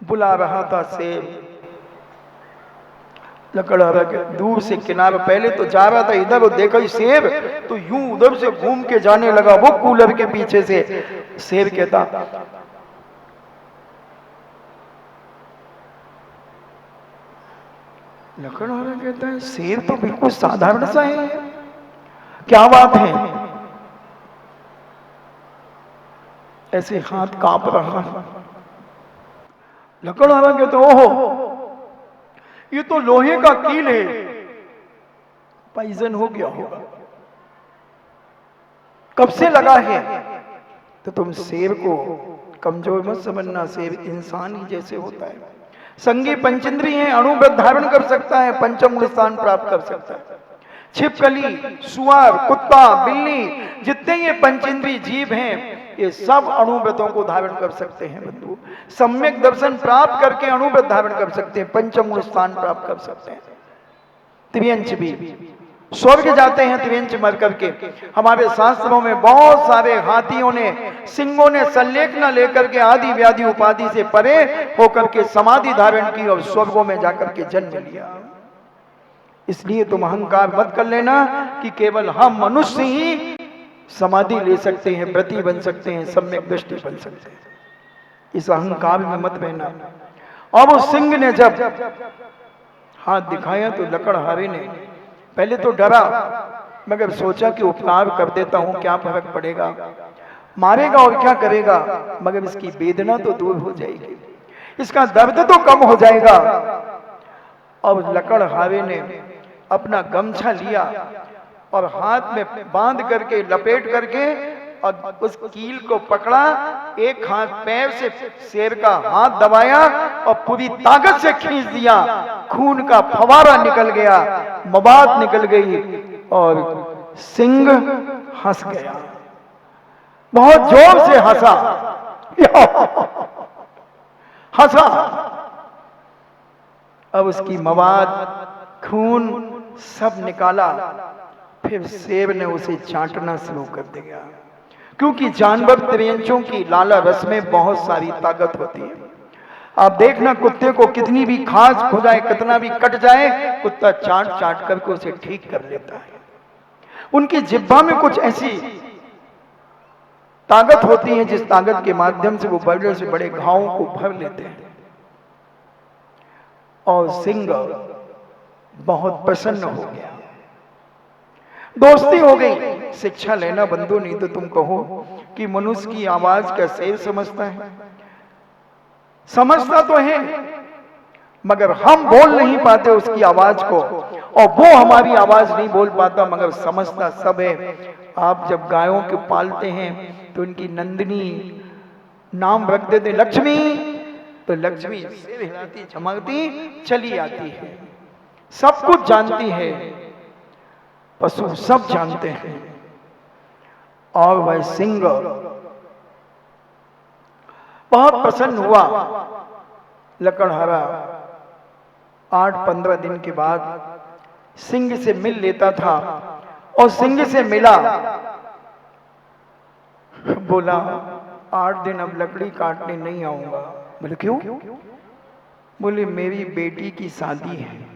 Speaker 1: बुला रहा था शेर। लकड़हारा के दूर से किनारे, पहले तो जा रहा था इधर, और देखा शेर तो यूं उधर से घूम के जाने लगा, वो कूलर के पीछे से। शेर कहता लकड़हारा कहता है शेर तो बिल्कुल साधारण सा है, क्या बात है? ऐसे हाथ कांप रहा है। लकड़हारा कहते ओहो ये तो लोहे का कील है, पॉइजन हो गया होगा, कब से लगा है? तो तुम शेर को कमजोर मत समझना, सेब इंसान ही जैसे होता है। संगी पंचेंद्रिय है, अणुव्रत धारण कर सकता है, पंचम गुण स्थान प्राप्त कर सकता है। छिपकली, सुअर, कुत्ता, बिल्ली, जितने ये पंचेंद्रिय जीव हैं, ये सब अणुव्रतों को धारण कर सकते हैं बंधु। सम्यक दर्शन प्राप्त करके अणुव्रत धारण कर सकते हैं, पंचम गुण स्थान प्राप्त कर सकते हैं। त्रियंच भी स्वर्ग जाते हैं त्रियंच मर करके। हमारे शास्त्रों में बहुत सारे हाथियों ने, सिंहों ने संलेखना लेकर के आदि व्याधि उपाधि से परे होकर के समाधि धारण की और स्वर्गों में जाकर के जन्म लिया। इसलिए तुम अहंकार मत कर लेना कि केवल हम मनुष्य ही समाधि ले सकते हैं, व्रती बन सकते हैं, सम्यक दृष्टि बन सकते हैं। इस अहंकार में मत रहना। और वो सिंह ने जब हाथ दिखाया तो लकड़हारे ने पहले तो डरा, मगर सोचा कि उपकार कर देता हूं, क्या फर्क पड़ेगा, मारेगा और क्या करेगा, मगर इसकी वेदना तो दूर हो जाएगी, इसका दर्द तो कम हो जाएगा। और लकड़हारे ने अपना गमछा लिया और हाथ में बांध करके लपेट करके और उस कील को पकड़ा, एक हाथ पैर से शेर का हाथ दबाया और पूरी ताकत से खींच दिया। खून का फवारा निकल गया, मवाद निकल गई और सिंह हंस गया, बहुत जोर से हंसा हंसा। अब उसकी मवाद, खून सब निकाला। फिर शेर ने उसे चाटना शुरू कर दिया, क्योंकि जानवर त्रियंचों की लाला रस में बहुत सारी ताकत होती है। आप देखना कुत्ते को कितनी भी खांस हो जाए, कितना भी कट जाए, कुत्ता चाट चाट करके उसे ठीक कर लेता है। उनकी जिह्वा में कुछ ऐसी ताकत होती है जिस ताकत के माध्यम से वो बड़े से बड़े घावों को भर लेते हैं। और सिंह बहुत प्रसन्न हो गया, दोस्ती हो गई। शिक्षा लेना बंधु, नहीं तो तुम कहो कि मनुष्य की आवाज का शेर समझता है। समझता तो है, मगर हम बोल नहीं पाते उसकी आवाज को, और वो हमारी आवाज नहीं बोल पाता, मगर समझता सब है। आप जब गायों को पालते हैं तो उनकी नंदिनी नाम रख देते लक्ष्मी, तो लक्ष्मी सिर हिलाती चमकती चली आती है, सब कुछ जानती है, पशु सब जानते हैं। और वह सिंह बहुत प्रसन्न हुआ। लकड़हारा 8-15 दिन के बाद सिंह से मिल लेता था, और सिंह से मिला, बोला 8 दिन अब लकड़ी काटने नहीं आऊंगा। बोले क्यों? बोले मेरी बेटी की शादी है।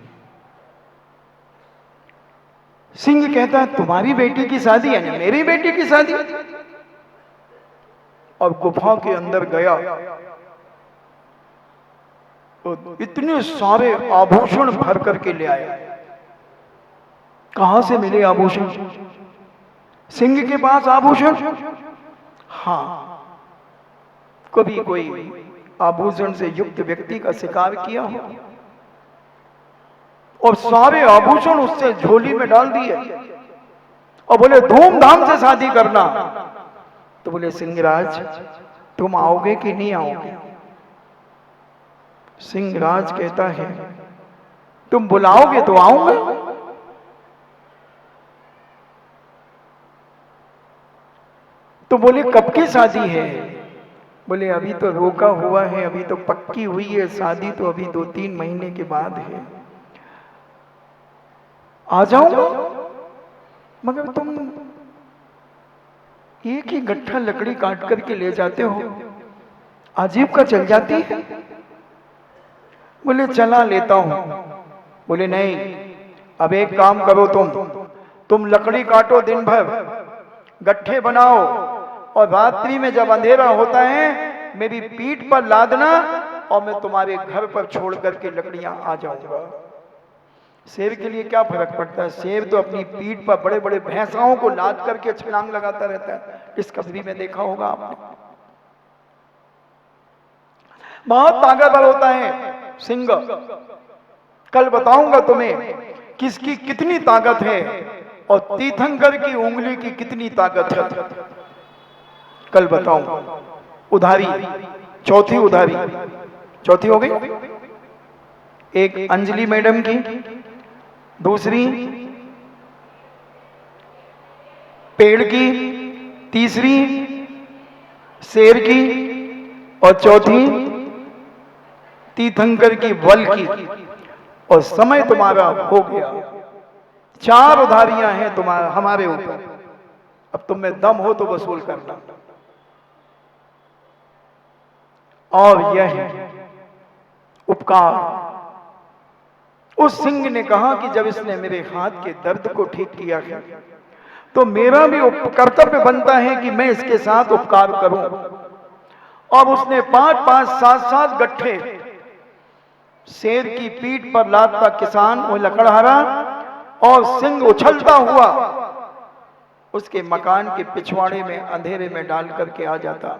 Speaker 1: सिंह कहता है तुम्हारी बेटी की शादी है? मेरी बेटी की शादी? और गुफा के अंदर गया, तो इतने सारे आभूषण भर करके ले आया। कहां से मिले आभूषण? सिंह के पास आभूषण? हाँ, कभी कोई आभूषण से युक्त व्यक्ति का शिकार किया हो, और सारे आभूषण उससे झोली में डाल दिए, और बोले धूमधाम से शादी करना। तो बोले सिंहराज तुम आओगे कि नहीं आओगे? सिंहराज कहता है तुम बुलाओगे तो आऊंगा। तो बोले कब की शादी है? बोले अभी तो रोका हुआ है, अभी तो पक्की हुई है शादी, तो अभी 2-3 महीने के बाद है। आ जाऊंगा, मगर तुम एक ही गट्ठा लकड़ी काट करके ले जाते हो, अजीब का चल जाती है। बोले चला लेता हूं। बोले नहीं, अब एक काम करो, तुम लकड़ी काटो दिन भर, गट्ठे बनाओ, और रात्रि में जब अंधेरा होता है मेरी पीठ पर लादना, और मैं तुम्हारे घर पर छोड़ करके लकड़ियां आ जाऊंगा। शेर के लिए क्या फर्क पड़ता है? शेर तो अपनी पीठ पर बड़े बड़े भैंसाओं को लाद करके छलांग लगाता रहता है, डिस्कवरी में देखा होगा आपने। बहुत ताकतवर होता है सिंह। कल बताऊंगा तुम्हें किसकी कितनी ताकत है, और तीर्थंकर की उंगली की कितनी ताकत है, कल बताऊंगा। उधारी, चौथी उधारी, चौथी हो गई। एक अंजलि मैडम की, दूसरी पेड़ की, तीसरी शेर की और चौथी तीर्थंकर की बल की। और समय तुम्हारा हो गया। 4 उधारियां हैं तुम्हारा हमारे ऊपर। अब तुम में दम हो तो वसूल करना। और यह उपकार उस सिंह ने कहा कि जब इसने मेरे हाथ के दर्द को ठीक किया है तो मेरा भी कर्तव्य बनता है कि मैं इसके साथ उपकार करूं। और उसने 5-5, 7-7 गट्ठे शेर की पीठ पर लादता किसान वो लकड़हारा और सिंह उछलता हुआ उसके मकान के पिछवाड़े में अंधेरे में डाल करके आ जाता।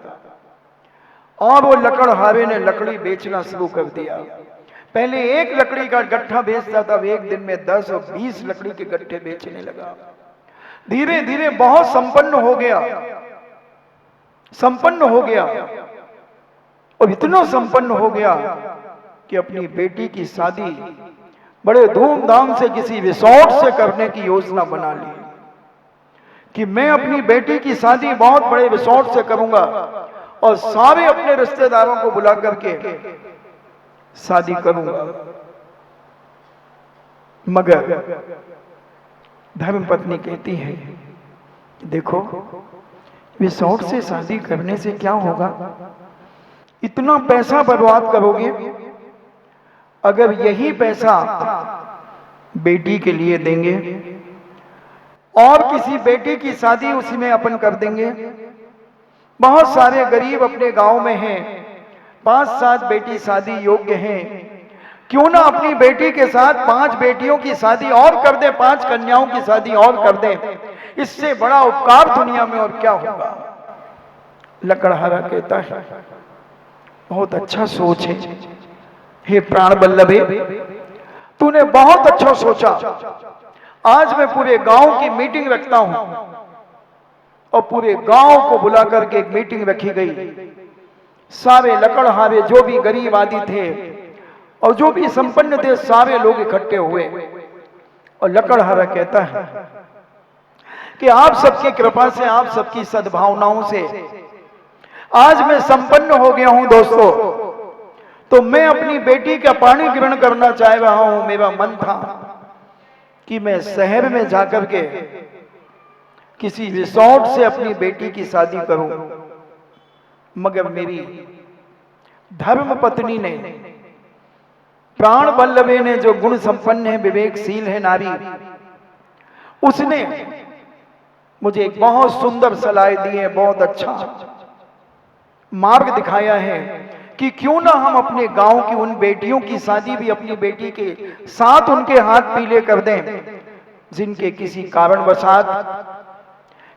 Speaker 1: और वो लकड़हारे ने लकड़ी बेचना शुरू कर दिया। पहले 1 लकड़ी का गट्ठा बेचता था, एक दिन में 10 और 20 लकड़ी के गट्ठे बेचने लगा। धीरे धीरे बहुत संपन्न हो गया, संपन्न हो गया। और इतना संपन्न हो गया कि अपनी बेटी की शादी बड़े धूमधाम से किसी रिसोर्ट से करने की योजना बना ली कि मैं अपनी बेटी की शादी बहुत बड़े रिसोर्ट से करूंगा और सारे अपने रिश्तेदारों को बुला करके शादी करूंगा। मगर धर्मपत्नी कहती है, देखो रिसोर्ट से शादी करने से क्या होगा, इतना पैसा बर्बाद करोगे। अगर यही पैसा बेटी के लिए देंगे और किसी बेटी की शादी उसी में अपन कर देंगे। बहुत सारे गरीब अपने गांव में हैं, 5-7 बेटी शादी योग्य हैं। क्यों ना अपनी बेटी के साथ 5 बेटियों की शादी और कर दे, 5 कन्याओं की शादी और कर दे। इससे बड़ा उपकार दुनिया में और क्या होगा। लकड़हारा कहता है, बहुत अच्छा सोच है हे प्राण बल्लभे, तूने बहुत अच्छा सोचा। आज मैं पूरे गांव की मीटिंग रखता हूं। और पूरे गांव को बुला करके एक मीटिंग रखी गई। सारे लकड़हारे जो भी गरीब आदि थे और जो भी संपन्न थे सारे लोग इकट्ठे हुए। और लकड़हारा कहता है कि आप सबकी कृपा से, आप सबकी सद्भावनाओं से आज मैं संपन्न हो गया हूं दोस्तों। तो मैं अपनी बेटी का पाणी ग्रहण करना चाह रहा हूं। मेरा मन था कि मैं शहर में जाकर के किसी रिसोर्ट से अपनी बेटी की शादी करूं। मगर मेरी धर्म पत्नी ने, प्राण बल्लभे ने, जो गुण संपन्न है, विवेकशील है नारी, उसने मुझे एक बहुत सुंदर सलाह दी है, बहुत अच्छा मार्ग दिखाया है कि क्यों ना हम अपने गांव की उन बेटियों की शादी भी अपनी बेटी के साथ उनके हाथ पीले कर दें जिनके किसी कारणवशात,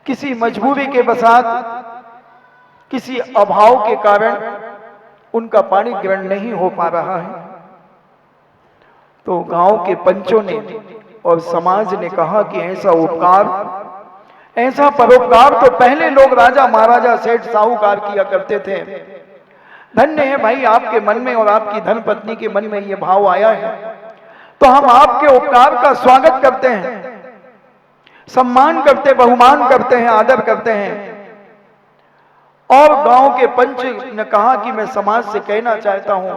Speaker 1: किसी मजबूरी के वसात, किसी अभाव के कारण उनका पानी ग्रहण नहीं हो पा रहा है। तो गांव के पंचों ने और समाज ने कहा कि ऐसा उपकार, ऐसा परोपकार तो पहले लोग राजा महाराजा सेठ साहूकार किया करते थे। धन्य है भाई आपके मन में और आपकी धर्मपत्नी के मन में ये भाव आया है, तो हम आपके उपकार का स्वागत करते हैं, सम्मान करते, बहुमान करते हैं, आदर करते हैं। और गांव के पंच ने कहा कि मैं समाज से कहना चाहता हूं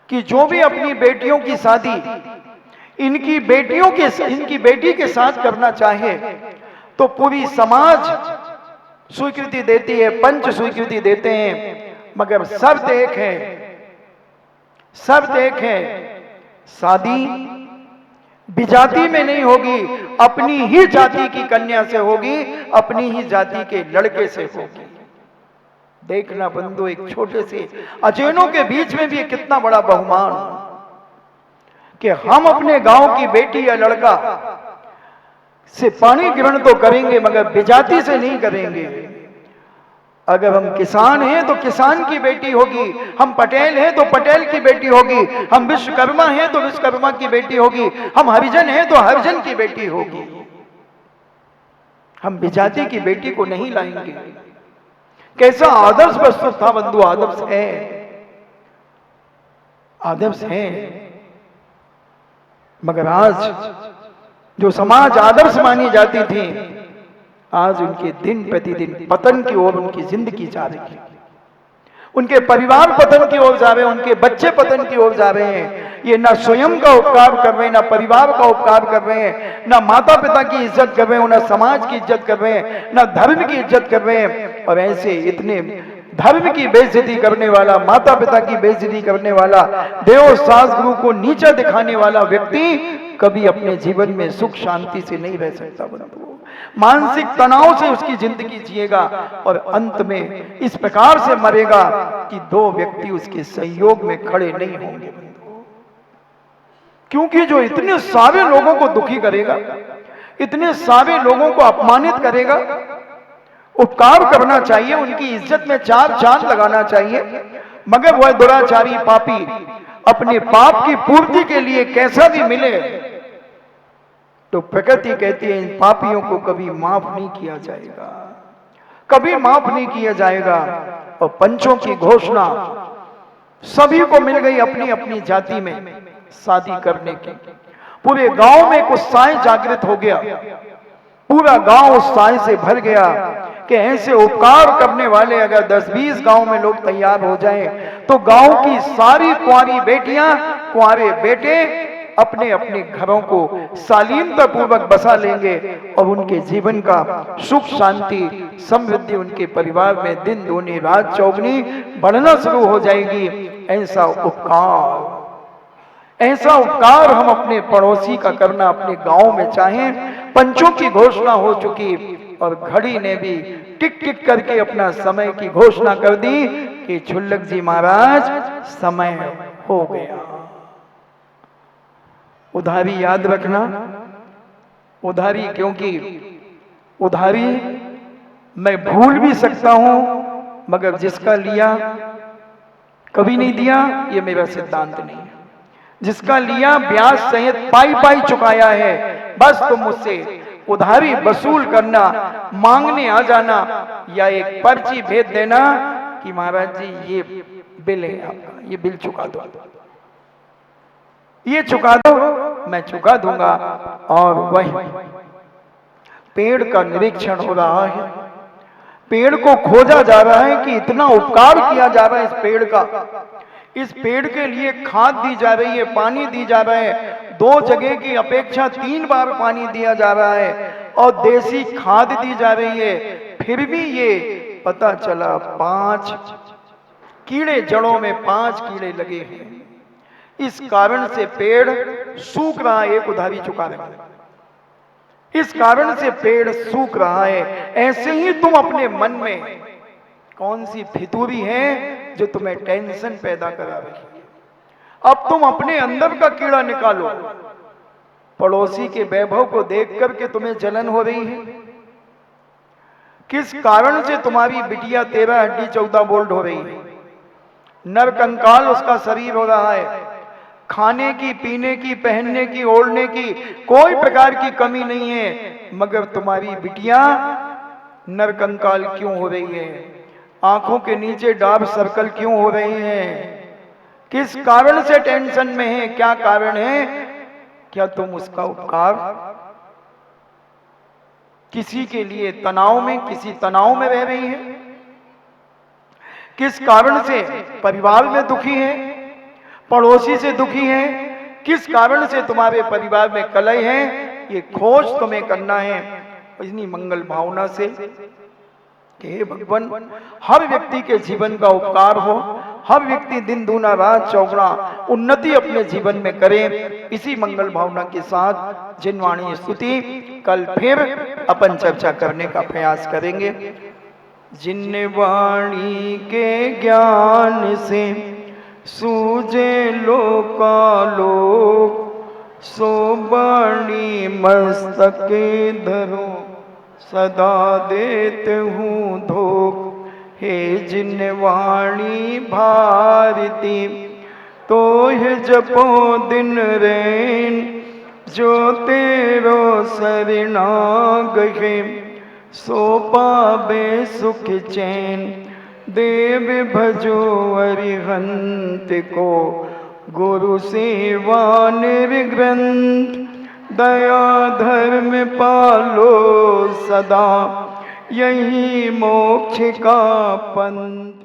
Speaker 1: कि जो भी अपनी बेटियों की शादी इनकी बेटी के साथ करना चाहे तो पूरी समाज स्वीकृति देती है, पंच स्वीकृति देते हैं। मगर शर्त एक है, शर्त एक है, शादी विजाति में नहीं होगी, अपनी ही जाति की कन्या से होगी, अपनी ही जाति के लड़के से होगी। देखना बंधु, एक छोटे से अजैनों के बीच में भी कितना बड़ा बहुमान कि हम अपने गांव की बेटी या लड़का से पानी ग्रहण तो करेंगे मगर विजाति से नहीं करेंगे। अगर हम किसान हैं तो किसान की बेटी होगी, हम पटेल हैं तो पटेल की बेटी होगी, हम विश्वकर्मा हैं तो विश्वकर्मा की बेटी होगी, हम हरिजन हैं तो हरिजन की बेटी होगी। हम विजाति की बेटी को नहीं लाएंगे। कैसा आदर्श प्रस्तुत था बंधु, आदर्श है, आदर्श है। मगर आज जो समाज आदर्श मानी जाती थी, आज उनके दिन प्रतिदिन पतन की ओर उनकी जिंदगी जा रही है। उनके परिवार पतन की ओर जा रहे हैं, उनके बच्चे पतन की ओर जा रहे हैं। ये ना स्वयं का उपकार कर रहे हैं, ना परिवार का उपकार कर रहे हैं, ना माता पिता की इज्जत कर रहे हैं, ना समाज की इज्जत कर रहे हैं, ना धर्म की इज्जत कर रहे हैं। और ऐसे इतने धर्म की बेइज्जती करने वाला, माता पिता की बेइज्जती करने वाला, देव सास गुरु को नीचा दिखाने वाला व्यक्ति कभी अपने जीवन में सुख शांति से नहीं रह सकता बंधु। मानसिक तनाव से उसकी जिंदगी जिएगा और अंत में इस प्रकार से मरेगा कि दो व्यक्ति उसके सहयोग में खड़े नहीं होंगे बंधु। क्योंकि जो इतने सारे लोगों को दुखी करेगा, इतने सारे लोगों को अपमानित करेगा, उपकार करना चाहिए, उनकी इज्जत में चार चांद लगाना चाहिए, मगर वह दुराचारी पापी अपने पाप की पूर्ति के लिए कैसा भी मिले तो प्रकृति कहती है इन पापियों को कभी माफ नहीं किया जाएगा, कभी माफ नहीं किया जाएगा। और पंचों की घोषणा सभी को मिल गई अपनी अपनी जाति में शादी करने की। पूरे गांव में एक उत्साह जागृत हो गया, पूरा गांव उत्साह से भर गया कि ऐसे उपकार करने वाले अगर 10-20 गांव में लोग तैयार हो जाएं तो गांव की सारी कुंवारी बेटियां, कुंवारे बेटे अपने अपने घरों को शालीनता पूर्वक बसा लेंगे और उनके जीवन का सुख शांति समृद्धि उनके परिवार में दिन दूनी रात चौगनी बढ़ना शुरू हो जाएगी। ऐसा उपकार हम अपने पड़ोसी का करना अपने गांव में चाहें। पंचों की घोषणा हो चुकी और घड़ी ने भी टिक टिक करके अपना समय की घोषणा कर दी कि छुल्लक जी महाराज समय हो गया। उधारी याद रखना, उधारी, क्योंकि उधारी मैं भूल भी सकता हूं मगर जिसका लिया कभी नहीं दिया, ये मेरा सिद्धांत नहीं है। जिसका लिया ब्याज सहित पाई पाई चुकाया है, बस तुम मुझसे उधारी वसूल करना, मांगने आ जाना या एक पर्ची भेज देना कि महाराज जी ये बिल है आपका, ये बिल चुका दो, ये चुका दो, मैं चुका दूंगा। और वही पेड़ का निरीक्षण हो रहा है, पेड़ को खोजा जा रहा है कि इतना उपकार किया जा रहा है इस पेड़ का, इस पेड़ के लिए खाद दी जा रही है, पानी दी जा रहा है, 2 जगह की अपेक्षा 3 बार पानी दिया जा रहा है और देसी खाद दी जा रही है। फिर भी ये पता चला 5 कीड़े, जड़ों में 5 कीड़े लगे हैं। इस कारण से पेड़ सूख रहा है, एक उधारी चुका रहा है, इस कारण से पेड़ सूख रहा है। ऐसे ही तुम अपने मन में कौन सी फितूरी है जो तुम्हें टेंशन पैदा करा रही है, अब तुम अपने अंदर का कीड़ा निकालो। पड़ोसी के वैभव को देख करके तुम्हें जलन हो रही है, किस कारण से तुम्हारी बिटिया 13 हड्डी 14 बोल्ट हो रही है, नर कंकाल उसका शरीर हो रहा है, खाने की, पीने की, पहनने की, ओढ़ने की कोई प्रकार की कमी नहीं है, मगर तुम्हारी बिटिया नर कंकाल क्यों हो रही है, आंखों के नीचे डार्क सर्कल क्यों हो रहे हैं, किस कारण से टेंशन में है, क्या कारण है? क्या तुम उसका उपकार किसी के लिए तनाव में, किसी तनाव में रह रही है? किस कारण से परिवार में दुखी है, पड़ोसी से दुखी है, किस कारण से तुम्हारे परिवार में कलह है? ये खोज तुम्हें करना है इतनी मंगल भावना से कि हे भगवान हर व्यक्ति के जीवन का उपकार हो, हर व्यक्ति दिन दूना रात चौगुना उन्नति अपने जीवन में करे। इसी मंगल भावना के साथ जिनवाणी स्तुति कल फिर अपन चर्चा करने का प्रयास करेंगे। जिनवाणी के ज्ञान से सूझे लोकालोक, सो वाणी मस्तके धरो सदा देते हूँ धोख। हे जिनवाणी भारती तो है जपो दिन रैन, जो तेरो शरणा गए सो पावे सुख चैन। देव भजो अरिहंत को, गुरु सेवा निर्ग्रंथ। दया धर्म पालो सदा, यही मोक्ष का पंथ।